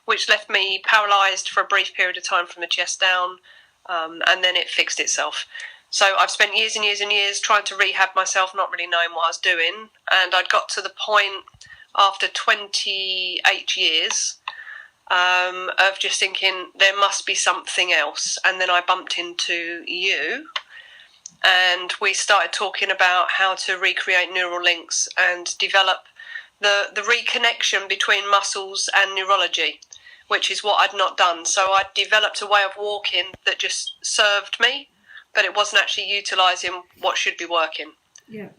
which left me paralysed for a brief period of time from the chest down, and then it fixed itself. So I've spent years and years and years trying to rehab myself, not really knowing what I was doing, and I'd got to the point after 28 years of just thinking there must be something else. And then I bumped into you, and we started talking about how to recreate neural links and develop the reconnection between muscles and neurology, which is what I'd not done. So I developed a way of walking that just served me, but it wasn't actually utilising what should be working. Yeah.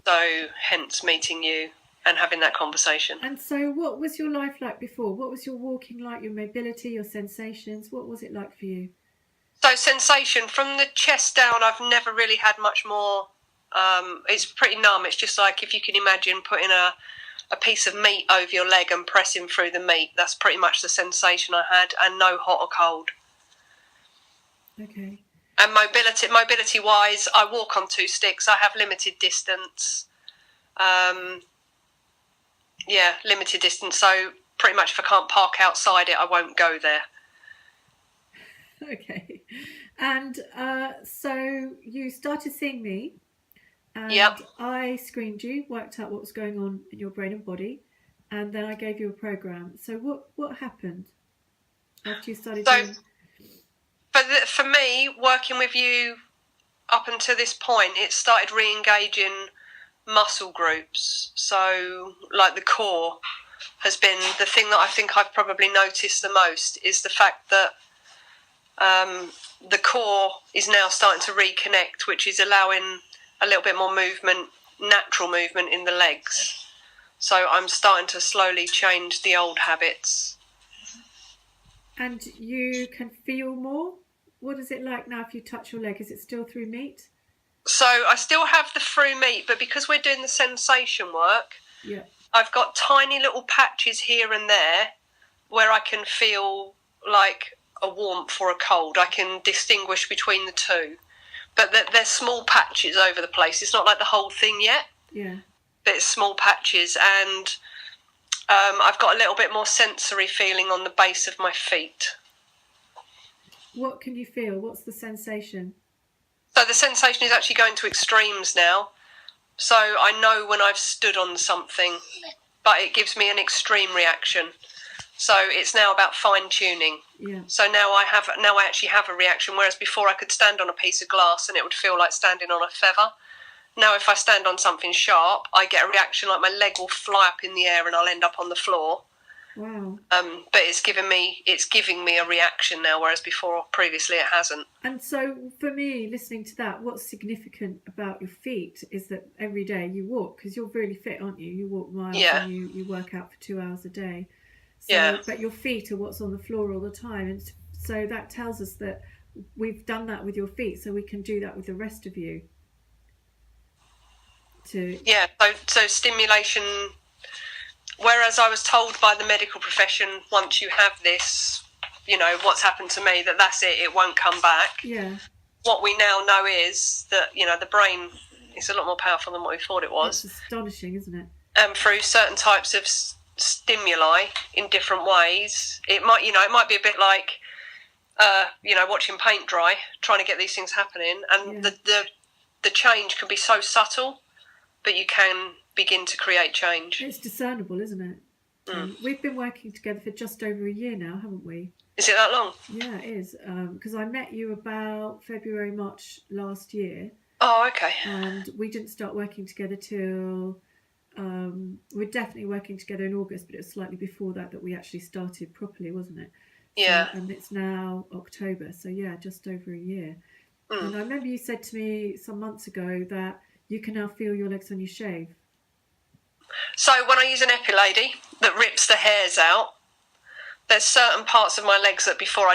So hence meeting you and having that conversation. And so what was your life like before? What was your walking like, your mobility, your sensations? What was it like for you? So sensation, from the chest down, I've never really had much more. It's pretty numb. It's just like if you can imagine putting a piece of meat over your leg and pressing through the meat. That's pretty much the sensation I had, and no hot or cold. Okay. And mobility wise, I walk on 2 sticks. I have limited distance. Limited distance. So pretty much if I can't park outside it, I won't go there. Okay. And so you started seeing me, and Yep. I screened you, worked out what was going on in your brain and body, and then I gave you a program. So what happened after you started doing... For me, working with you up until this point, it started re-engaging muscle groups. So, like the core has been the thing that I think I've probably noticed the most, is the fact that the core is now starting to reconnect, which is allowing a little bit more movement, natural movement in the legs. So I'm starting to slowly change the old habits. And you can feel more? What is it like now if you touch your leg? Is it still through meat? So I still have the through meat, but because we're doing the sensation work, yeah, I've got tiny little patches here and there where I can feel like a warmth or a cold. I can distinguish between the two, but they're small patches over the place. It's not like the whole thing yet. Yeah. But it's small patches, and I've got a little bit more sensory feeling on the base of my feet. What can you feel? What's the sensation? So the sensation is actually going to extremes now. So I know when I've stood on something, but it gives me an extreme reaction. So it's now about fine tuning. Yeah. So now I actually have a reaction, whereas before I could stand on a piece of glass and it would feel like standing on a feather. Now if I stand on something sharp, I get a reaction like my leg will fly up in the air and I'll end up on the floor. Wow. But it's giving me a reaction now, whereas previously it hasn't. And so for me, listening to that, what's significant about your feet is that every day you walk, because you're really fit, aren't you? You walk miles, yeah. And you work out for 2 hours a day. So, yeah. But your feet are what's on the floor all the time. And so that tells us that we've done that with your feet, so we can do that with the rest of you. Yeah, so stimulation... Whereas I was told by the medical profession, once you have this, you know, what's happened to me, that's it, it won't come back. Yeah. What we now know is that, you know, the brain is a lot more powerful than what we thought it was. It's astonishing, isn't it? Through certain types of stimuli in different ways. It might be a bit like, watching paint dry, trying to get these things happening. And the change can be so subtle, but you can begin to create change. It's discernible, isn't it? We've been working together for just over a year now, haven't we? Is it that long? Yeah, it is. Because I met you about February, March last year. Oh, okay. And we didn't start working together till... we're definitely working together in August, but it was slightly before that we actually started properly, wasn't it? Yeah. And it's now October, so yeah, just over a year. And I remember you said to me some months ago that you can now feel your legs when you shave. So when I use an epilady that rips the hairs out, there's certain parts of my legs that before I